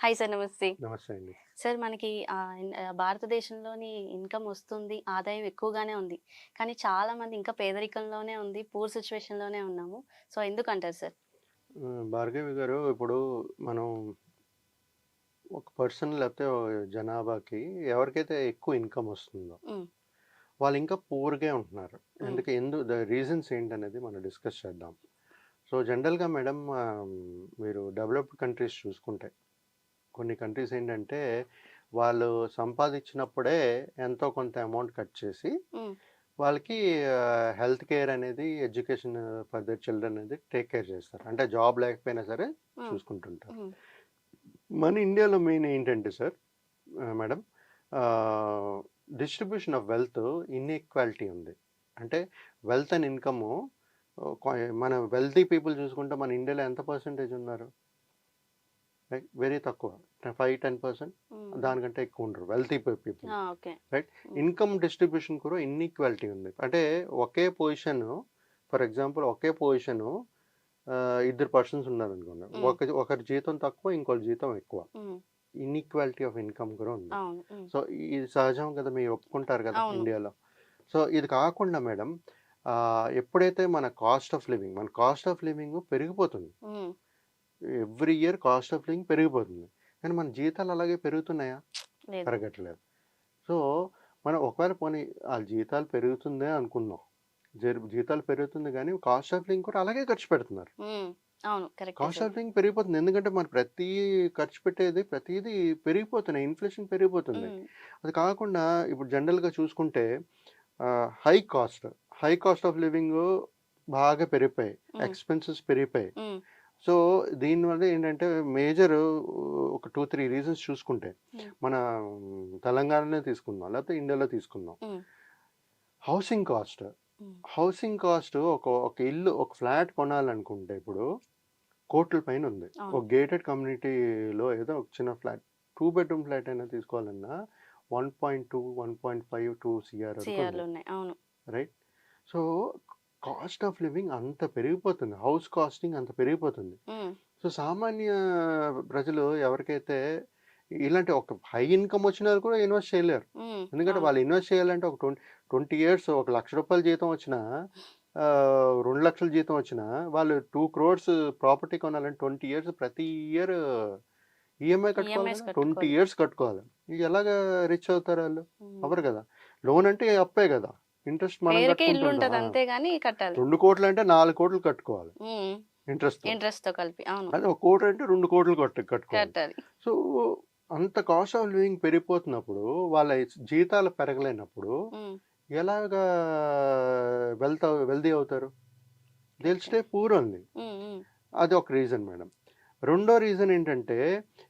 Hi sir. నమస్తే. నమస్తే అండి. సార్ మనకి భారతదేశంలోని ఇన్‌కమ్ వస్తుంది. ఆదాయం ఎక్కువగానే ఉంది. కానీ చాలామంది ఇంకా పేదరికంలోనే ఉంది. పూర్ సిట్యుయేషన్‌లోనే ఉన్నాము. సో, ఎందుకంటారు సార్? భార్గవి గారు, ఇప్పుడు మనం ఒక పర్సన్ లేకపోతే జనాభాకి ఎవరికైతే ఎక్కువ ఇన్కమ్ వస్తుందో హ్మ్. వాళ్ళు ఇంకా పూర్‌గే ఉంటున్నారు. హ్మ్. ద రీజన్స్ ఏంటనేది మనం డిస్కస్ చేద్దాం. సో, జనరల్‌గా మేడం, మీరు డెవలప్డ్ కంట్రీస్ చూసుకుంటే కొన్ని కంట్రీస్ ఏంటంటే వాళ్ళు సంపాదించినప్పుడే ఎంతో కొంత అమౌంట్ కట్ చేసి హ్మ్. వాళ్ళకి హెల్త్ కేర్ అనేది, ఎడ్యుకేషన్ ఫర్ దర్ చిల్డ్రన్ అనేది టేక్ కేర్ చేస్తారు. అంటే జాబ్ లేకపోయినా సరే హ్మ్. చూసుకుంటుంటారు. హ్మ్. మన ఇండియాలో మెయిన్ ఏంటంటే sir, madam, distribution of wealth inequality ఉంది. అంటే వెల్త్ అండ్ ఇన్కము, మన వెల్తీ పీపుల్ చూసుకుంటే మన ఇండియాలో ఎంత పర్సెంటేజ్ ఉన్నారు? రైట్, వెరీ తక్కువ, 5-10%. హ్మ్. దానికంటే ఎక్కువ ఉండరు wealthy people. Ah! Okay. Right. Hmm. Income distribution కూడా ఇన్ఈక్వాలిటీ ఉంది. అంటే ఒకే పొజిషన్, ఫర్ ఎగ్జాంపుల్ ఒకే పొజిషను, ఇద్దరు పర్సన్స్ ఉన్నారనుకోండి. హ్మ్. ఒకరి జీతం తక్కువ, ఇంకోరి జీతం ఎక్కువ. హ్మ్. ఇన్‌ఈక్వాలిటీ ఆఫ్ ఇన్‌కమ్ కూడా ఉంది. అవును. హ్మ్. సో, ఇది సహజం కదా! మీరు ఒప్పుకుంటారు కదా అవును. ఇండియాలో. సో, ఇది కాకుండా మేడం, ఎప్పుడైతే మన కాస్ట్ ఆఫ్ లివింగ్ పెరిగిపోతుంది. హ్మ్. Every year cost of living పెరిగిపోతుంది. కానీ మన జీతాలు అలాగే పెరుగుతున్నాయా? లేదు. పెరగట్లేదు. సో, మనం ఒకవేళ పోనీ ఆ జీతాలు పెరుగుతుందే అనుకుందాం. జీతాలు పెరుగుతుంది గానీ కాస్ట్ ఆఫ్ లివింగ్ కూడా అలాగే ఖర్చు పెడుతున్నారు. హ్మ్. అవును. కరెక్టే కాస్ట్ సార్. ఆఫ్ లివింగ్ పెరిగిపోతుంది. ఎందుకంటే మరి ఖర్చు పెట్టేది ప్రతీదీ పెరిగిపోతున్నాయి. ఇన్‌ఫ్లేషన్ పెరిగిపోతుంది. హ్మ్. అది కాకుండా ఇప్పుడు జనరల్‌గా చూసుకుంటే high cost, high cost of living బాగా పెరిగిపోయాయి. హ్మ్. ఎక్స్‌పెన్సెస్ పెరిగిపోయాయి. హ్మ్. సో, దీనివల్ల ఏంటంటే మేజరు ఒక 2, 3 రీజన్స్ చూసుకుంటే హ్మ్. మన తెలంగాణనే తీసుకుందాం. లేకపోతే ఇండియాలో తీసుకుందాం. హ్మ్. Housing cost. హ్మ్. హౌసింగ్ కాస్ట్, ఒక ఇల్లు, ఒక ఫ్లాట్ కొనాలనుకుంటే ఇప్పుడు కోట్ల పైనుంది. అవును. ఒక గేటెడ్ కమ్యూనిటీలో ఏదో ఒక చిన్న ఫ్లాట్, 2 బెడ్‌రూమ్ ఫ్లాట్ అయినా తీసుకోవాలన్నా 1.2, 1.5, 2 సీఆర్ వరకు ఉంది. సీఆర్‌లున్నాయి. అవును. Right. So, cost of living అంత పెరిగిపోతుంది. హౌస్ కాస్టింగ్ అంత పెరిగిపోతుంది. హ్మ్. సో, సామాన్య ప్రజలు ఎవరికైతే ఇలాంటి ఒక హై ఇన్‌కమ్ వచ్చినోళ్ళు కూడా ఇన్వెస్ట్ చేయలేరు. హ్మ్. ఎందుకంటే అవును. వాళ్ళు ఇన్వెస్ట్ చేయాలంటే ఒక 20 ఇయర్స్, ఒక ₹1,00,000 జీతం వచ్చినా, 2,00,000 జీతం వచ్చినా వాళ్ళు 2,00,00,000 ప్రాపర్టీ కొనాలంటే 20 ఇయర్స్, ప్రతి ఇయర్ ఈఎంఐ కట్టుకోవాలి ఈఎంఐస్ కదా! 20 కట్టుకోవాలి. ఇయర్స్ కట్టుకోవాలి. ఇగ ఎలాగా రిచ్ అవుతారాళ్ళు? హ్మ్. అవ్వరు కదా! లోన్ అంటే అప్పే కదా! ఇంట్రెస్ట్ మనం పేరుకే కట్టుకుంటుంటాం. ఇల్లుంటది అంతే గాని కట్టాలి. 2,00,00,000 అంటే 4,00,00,000 కట్టుకోవాలి హ్మ్. ఇంట్రెస్ట్‌తో. ఇంట్రెస్ట్‌తో కలిపి. అవును. అదే 1,00,00,000 అంటే 2,00,00,000 కట్టుకోవాలి. కట్టాలి. సో, అంత కాస్ట్ ఆఫ్ లివింగ్ పెరిగిపోతున్నప్పుడు, వాళ్ళ జీతాలు పెరగలేనప్పుడు హ్మ్. ఎలాగా వెల్తీ అవుతారు? దే విల్ కరెక్టే. Stay poor only. హ్మ్. హ్మ్. అదొక రీజన్ మేడం. రెండో రీజన్ ఏంటంటే,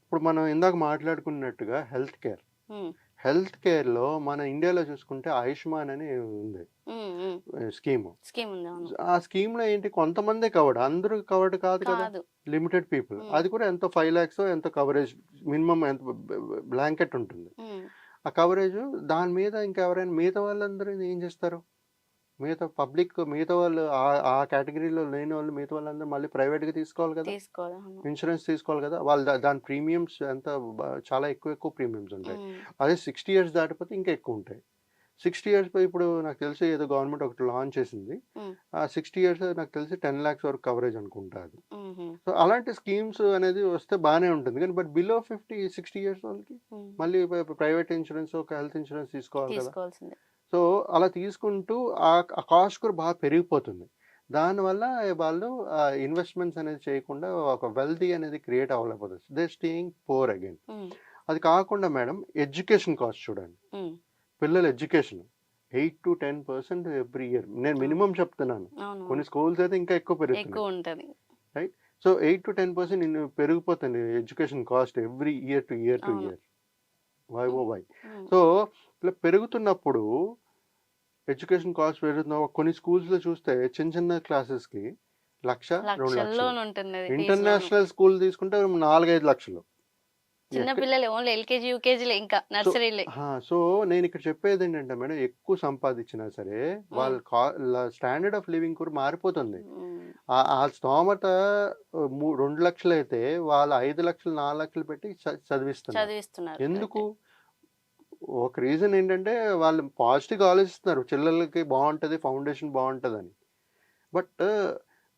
ఇప్పుడు మనం ఇందాక మాట్లాడుకున్నట్టుగా హెల్త్ కేర్. హ్మ్. హెల్త్ కేర్‌లో మన ఇండియాలో చూసుకుంటే ఆయుష్మాన్ అని ఉంది హ్మ్. హ్మ్. స్కీము. స్కీమ్ ఉంది. అవును. ఆ స్కీమ్‌లో ఏంటి, కొంతమందే కవర్డ్. అందరూ కవర్డ్ కాదు కదా! కాదు. Limited people. హ్మ్. అది కూడా ఎంతో 5,00,000 ఎంతో కవరేజ్, మినిమమ్ ఎంత బ్లాంకెట్ ఉంటుంది. హ్మ్. ఆ కవరేజు దాని మీద ఇంకెవరైనా మిగతా వాళ్ళందరూ ఏం చేస్తారు? మిగతా వాళ్ళు ఆ కేటగరీలో లేనోళ్ళు, మిగతా వాళ్ళందరూ మళ్ళీ ప్రైవేట్‌గా తీసుకోవాలి కదా! తీసుకోవాలి. అవును. ఇన్స్యూరెన్స్ తీసుకోవాలి కదా! వాళ్ళు దాని ప్రీమియమ్స్ ఎంత, చాలా ఎక్కువ ప్రీమియమ్స్ ఉంటాయి. హ్మ్. అదే 60 ఇయర్స్ దాటిపోతే ఇంకా ఎక్కువుంటాయి. 60 ఇయర్స్ ఇప్పుడు నాకు తెలిసి ఏదో గవర్నమెంట్ ఒకటి లాంచ్ చేసింది. హ్మ్. ఆ 60 ఇయర్స్ నాకు తెలిసి 10,00,000 వరకు కవరేజ్ అనుకుంటా అది. హుహు. సో, అలాంటి స్కీమ్స్ అనేది వస్తే బానే ఉంటుంది. కానీ బిలో 60 ఇయర్స్ వాళ్ళకి హ్మ్. మళ్ళీ ప్రైవేట్ ఇన్స్యూరెన్స్, ఒక హెల్త్ ఇన్స్యూరెన్స్ తీసుకోవాలి కదా! తీసుకోవాల్సిందే. సో, అలా తీసుకుంటూ ఆ కాస్ట్ కూడా బాగా పెరిగిపోతుంది. దానివల్ల వాళ్ళు ఇన్వెస్ట్‌మెంట్స్ అనేది చేయకుండా ఒక వెల్తీ అనేది క్రియేట్ అవ్వలేకపోతుంది. They staying poor again. Hmm. అది కాకుండా మేడం, ఎడ్యుకేషన్ కాస్ట్ చూడండి. హ్మ్. పిల్లల ఎడ్యుకేషన్ 8-10% ఎవ్రీ ఇయర్. నేను అవును. మినిమమ్ చెప్తున్నాను. అవునవును. కొన్ని స్కూల్స్ అయితే ఇంకా ఎక్కువ పెరుగుతున్నాయి. ఎక్కువుంటది. రైట్. సో, 8-10% పెరిగిపోతుంది education cost every year to అవును. ఇయర్. వై హ్మ్. ఓ వై. హ్మ్. సో, ఇలా పెరుగుతున్నప్పుడు ఎడ్యుకేషన్ కాస్ట్ పెరుగుతున్న కొన్ని స్కూల్స్‌లో చూస్తే చిన్న చిన్న క్లాసెస్‌కి 1,00,000, 2,00,000. లక్షల్లోనుంటున్నది ఫీజులోను. ఇంటర్నేషనల్ స్కూల్ తీసుకుంటే 4, 5 లక్షలు. చిన్న ఎక్క పిల్లలే ఓన్లీ ఎల్‌కేజీ, యూకేజీలే ఇంకా సో నర్సరీలే. సో నేనిక్కడ చెప్పేదేంటంటే మేడం, ఎక్కువ సంపాదిచ్చినా సరే హ్మ్. వాళ్ళ స్టాండర్డ్ ఆఫ్ లివింగ్ కూడా మారిపోతుంది. హ్మ్. ఆ స్తోమత 2,00,000 అయితే వాళ్ళు 5,00,000, 4,00,000 పెట్టి చదివిస్తున్నారు. చదివిస్తున్నారు. ఎందుకు? కరెక్టే. ఒక రీజన్ ఏంటంటే వాళ్ళు పాజిటివ్‌గా ఆలోచిస్తున్నారు. పిల్లలకి బావుంటది, ఫౌండేషన్ బావుంటదని. బట్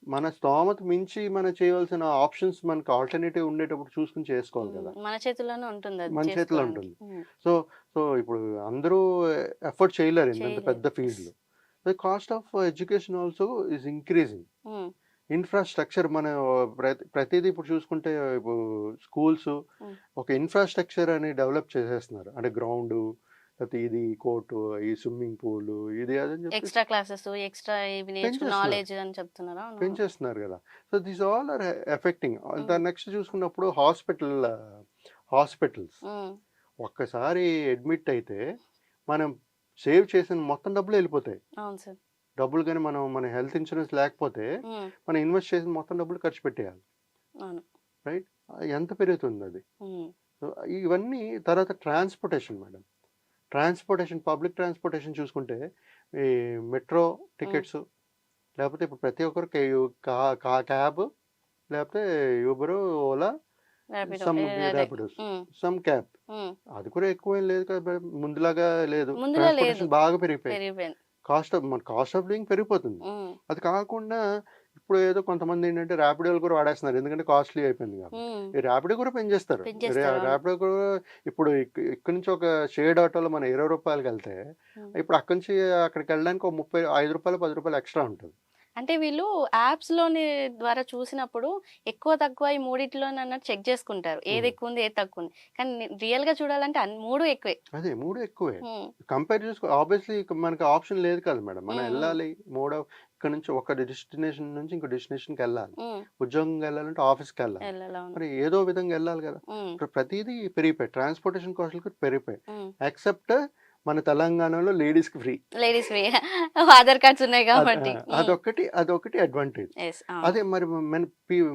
మన స్తోమత మించి మనం చేయవలసిన ఆప్షన్స్ మనకు ఆల్టర్‌నేటివ్ ఉండేటప్పుడు చూసుకొని చేసుకోవాలి హ్మ్. కదా! మన చేతుల్లోనే ఉంటుందది మన చేతిలో చేసుకోవడానికి. ఉంటుంది. హ్మ్. సో, ఇప్పుడు అందరూ ఎఫర్ట్ చేయలేరు ఇంతంత చేయలేదు. పెద్ద యెస్. ఫీల్డ్‌లో. The cost of education also is increasing. హ్మ్. ఇన్‌ఫ్రాస్ట్రక్చర్ మన ప్రతీదీ ఇప్పుడు చూసుకుంటే ఇప్పుడు స్కూల్స్ హ్మ్. ఒక ఇన్‌ఫ్రాస్ట్రక్చర్ అని డెవలప్ చేసేస్తున్నారు. అంటే గ్రౌండు, లేకపోతే ఇది కోర్టు, ఈ స్విమ్మింగ్ పూలు ఇది అది అని చెప్పేసి ఎక్స్‌ట్రా క్లాసెస్, ఎక్స్‌ట్రా ఇవి పెంచేస్తున్నారు. నాలెడ్జ్ అని చెప్తున్నారా? అవునవును. పెంచేస్తున్నారు గదా! So, these all are affecting. Hmm. Next చూసుకున్నప్పుడు హాస్పిటల్స్ హ్మ్. ఒక్కసారి అడ్మిట్ అయితే మనం సేవ్ చేసిన మొత్తం డబ్బులు ఎళ్ళిపోతాయి. అవును సార్. డబ్బులు గాని మన హెల్త్ ఇన్స్యూరెన్స్ లేకపోతే హ్మ్. మనం ఇన్వెస్ట్ చేసిన మొత్తం డబ్బులు ఖర్చు పెట్టేయాలి. అవును. రైట్? ఎంత పెరుగుతుందది? హ్మ్. సో, ఇవన్నీ తర్వాత ట్రాన్స్‌పోర్టేషన్ మేడం. పబ్లిక్ ట్రాన్స్‌పోర్టేషన్ చూసుకుంటే ఈ మెట్రో హ్మ్. టికెట్స్ లేకపోతే ఇప్పుడు ప్రతి ఒక్కరికి కా కా క్యాబ్ లేకపోతే యూబరు, ఓలా, ర్యాపిడో సమ్ అదే. ర్యాపిడోస్, హ్మ్. Some cab. హ్మ్. అది కూడా ఎక్కువేం లేదు కదా! ముందులాగా లేదు. ముందులో లేదు. ట్రాన్స్‌పోర్టేషన్ బాగా పెరిగిపోయాయి. పెరిగిపోయింది. కాస్ట్ ఆఫ్ లివింగ్ పెరిగిపోతుంది. హ్మ్. అది కాకుండా ఇప్పుడు ఏదో కొంతమందేంటంటే ర్యాపిడోలు కూడా వాడేస్తున్నారు. ఎందుకంటే కాస్ట్‌లీ అయిపోయింది కాబట్టి. హ్మ్. ఈ ర్యాపిడో కూడా పెంచేస్తారు. పెంచేస్తారు. అవును. ర్యాపిడో కూడా ఇప్పుడు ఇక్కడి నుంచి ఒక షేర్డ్ ఆటోలో మనం రూ. 20కెళ్తే హ్మ్. ఇప్పుడు అక్కడి నుంచి అక్కడికెళ్ళడానికి ఒక రూ. 5, రూ. 10 ఎక్స్‌ట్రా ఉంటది. అంటే వీళ్ళు యాప్స్‌లోని ద్వారా చూసినప్పుడు ఎక్కువ, తక్కువ ఈ మూడిట్లోనన్నట్టు చెక్ చేసుకుంటారు. ఏది హ్మ్. ఎక్కువుంది, ఏది తక్కువుంది. కానీ రియల్‌గా చూడాలంటే 3 ఎక్కువే. అదే 3 ఎక్కువే. హ్మ్. కంపేర్ చేసుకో ఆబ్వియస్‌లీ మనకి ఆప్షన్ లేదు కదా మేడం. మనం హ్మ్. హ్మ్. ఎళ్ళాలి. ఇక్కడ నుంచి ఒక డెస్టినేషన్ నుంచి ఇంకో డెస్టినేషన్‌కెళ్ళాలి. హ్మ్. ఉద్యోగంకెళ్ళాలంటే ఆఫీస్‌కెళ్ళాలి. ఎళ్ళాలి. అవును. మరి ఏదో విధంగా ఎళ్ళాలి గదా! హ్మ్. ఇప్పుడు ప్రతీదీ పెరిగిపోయాయి. ట్రాన్స్‌పోర్టేషన్ కాస్ట్‌లు కూడా పెరిగిపోయాయి. హ్మ్. ఎక్సెప్ట్ మన తెలంగాణలో లేడీస్‌కి ఫ్రీ. లేడీస్‌వి ఆధార్ కార్డ్స్ ఉన్నాయి కాబట్టి. హ్మ్. అదొకటి అడ్వాంటేజ్. యెస్. అవును. అదే మరి మన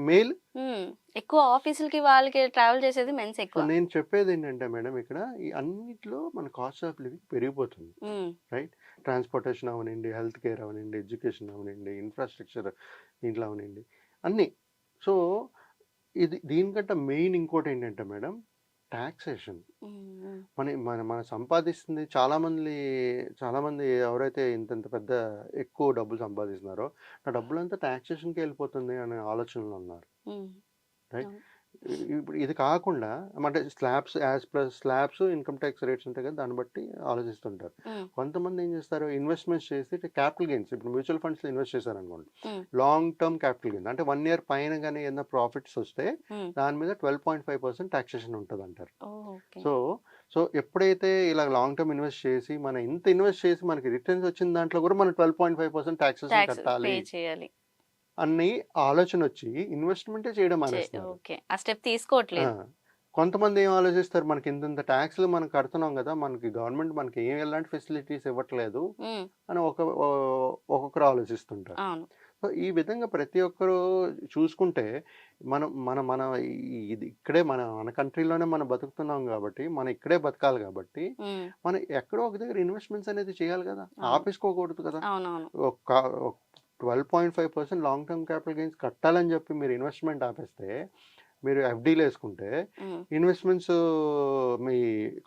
మెయిల్ హ్మ్. ఎక్కువ ఆఫీసులకి వాళ్ళకి ట్రావెల్ చేసేది మెన్స్ సో, ఎక్కువ. నేను చెప్పేదేంటంటే మేడం ఇక్కడ ఈ అన్నిట్లో మన కాస్ట్ ఆఫ్ లివింగ్ పెరిగిపోతుంది. హ్మ్. రైట్? ట్రాన్స్‌పోర్టేషన్ అవనండి, హెల్త్ కేర్ అవనండి, ఎడ్యుకేషన్ అవనండి, ఇన్‌ఫ్రాస్ట్రక్చర్ దీంట్లో అవనండి, అన్నీ. సో, దీనికంటే మెయిన్ ఇంకోటేంటంటే మేడం టాక్సేషన్. హ్మ్. హ్మ్. మన సంపాదిస్తుంది చాలామంది ఎవరైతే ఇంతింత పెద్ద ఎక్కువ డబ్బులు సంపాదిస్తున్నారో, ఆ డబ్బులంతా టాక్సేషన్‌కే ఎళ్ళిపోతుంది అనే ఆలోచనలో ఉన్నారు. హ్మ్. రైట్? అవును. ఇప్పుడు ఇది కాకుండా అంటే స్లాబ్స్, ఇన్‌కమ్ టాక్స్ రేట్స్ ఉంటాయి కదా! దాన్ని బట్టి ఆలోచిస్తుంటారు. హ్మ్. కొంతమంది ఏం చేస్తారు ఇన్వెస్ట్‌మెంట్స్ చేసి క్యాపిటల్ గెయిన్స్ ఇప్పుడు మ్యూచువల్ ఫండ్స్‌లో ఇన్వెస్ట్ చేశారనుకోండి. హ్మ్. లాంగ్ టర్మ్ క్యాపిటల్ గెయిన్స్ అంటే 1 ఇయర్ పైన గాని ఏదైనా ప్రాఫిట్స్ వస్తే హ్మ్. దాని మీద 12.5% టాక్సేషన్ ఉంటదంటారు. ఓహ్! ఓకే. సో, ఎప్పుడైతే ఇలా లాంగ్ టర్మ్ ఇన్వెస్ట్ చేసి మనం ఇంత ఇన్వెస్ట్ చేసి మనకి రిటర్న్స్ వచ్చిన దాంట్లో కూడా మనం 12.5% టాక్సేషన్ టాక్స్ పే కట్టాలి చేయాలి. అని ఆలోచనొచ్చి ఇన్వెస్ట్‌మెంటే చేయడం మానేస్తున్నారు. ఓకే. ఆ స్టెప్ ఆ! తీసుకోవట్లేదు. కొంతమంది ఏం ఆలోచిస్తారు మనకి ఇంతింత టాక్స్‌లు మనం కడుతున్నాం గదా! మనకి గవర్నమెంట్ మనకి ఎలాంటి ఫెసిలిటీస్ ఇవ్వట్లేదు హ్మ్. అని ఒక్కొక్కరు ఆలోచిస్తుంటారు. అవును. సో, ఈ విధంగా ప్రతి ఒక్కరు చూసుకుంటే మనం మన మన ఇది ఇక్కడే మన కంట్రీలోనే మనం బతుకుతున్నాం గాబట్టి, మనం ఇక్కడే బతకాలి గాబట్టి, హ్మ్. మనం ఎక్కడో ఒక దగ్గర ఇన్వెస్ట్‌మెంట్స్ అనేది చేయాలి గదా! అవును. ఆపేసుకోకూడదు కదా! అవునవును. ఒక 12.5% లాంగ్ టర్మ్ క్యాపిటల్ గెయిన్స్ కట్టాలని జెప్పి మీరు ఇన్వెస్ట్‌మెంట్ ఆపేస్తే, మీరు ఎఫ్‌డీలేసుకుంటే హ్మ్. ఇన్వెస్ట్‌మెంట్స్ మీ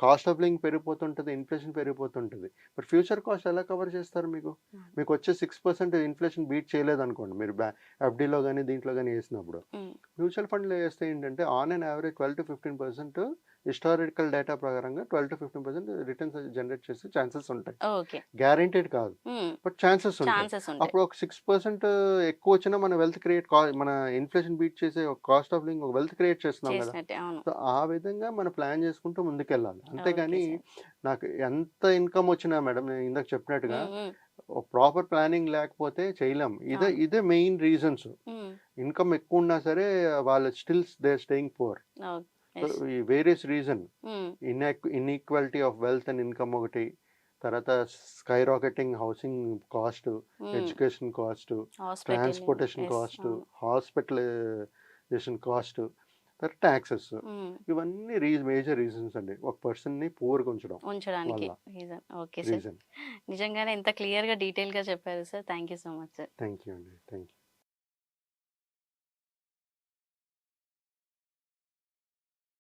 కాస్ట్ ఆఫ్ లివింగ్ పెరిగిపోతుంటది. ఇన్‌ఫ్లేషన్ పెరిగిపోతుంటది. మరి ఫ్యూచర్ కాస్ట్ ఎలా కవర్ చేస్తారు మీకు? అవును. మీకొచ్చే 6% ఇన్‌ఫ్లేషన్ బీట్ చేయలేదనుకోండి. మీరు ఎఫ్‌డీలో గాని, దీంట్లో గాని ఏసినప్పుడు. హ్మ్. మ్యూచువల్ ఫండ్‌లో ఏస్తే ఏంటంటే on an average 12-15% historical data ప్రకారంగా 12-15% రిటర్న్స్ జనరేట్ చేసే ఛాన్సెస్ ఉంటాయి. ఓకే. గ్యారంటీడ్ కాదు. హ్మ్. బట్ ఛాన్సెస్ ఉంటాయి. ఛాన్సెస్ ఉంటాయి. అప్పుడు ఒక 6% ఎక్కువొచ్చినా మన వెల్త్ క్రియేట్ మన ఇన్‌ఫ్లేషన్ బీట్ చేసే ఒక కాస్ట్ ఆఫ్ లివింగ్ ఒక వెల్త్ క్రియేట్ చేస్తున్నాం గదా! చేసినట్టే. అవును. సో, ఆ విధంగా మనం ప్లాన్ చేసుకుంటూ ముందుకెళ్ళాలి. ఓకే అంతేగాని సార్. నాకు ఎంత ఇన్‌కమ్ వచ్చినా మేడం నేను ఇందాక చెప్పినట్టుగా హ్మ్. హ్మ్. ఒక ప్రాపర్ ప్లానింగ్ లేకపోతే చేయలేం. అవును. ఇదే మెయిన్ రీజన్స్. హ్మ్. ఇన్‌కమ్ ఎక్కువున్నా సరే వాళ్ళు they are staying poor. Oh! So, yes. ఈ various reason hmm. Inequality of wealth and income ఒకటి. తర్వాత sky rocketing housing cost, hmm. Education cost, hospital. Transportation yes. Cost, అవును. Hospitalization cost. తర్వాత taxes. Hmm. ఇవన్నీ major reasons అండి. ఒక పర్సన్‌ని పూర్‌గా ఉంచడం ఉంచడానికి వల్ల రీజన్. Okay sir. రీజన్. నిజంగానే ఎంత క్లియర్‌గా, డీటెయిల్‌గా చెప్పారు sir. Thank you so much sir. Thank you అండి. Thank you.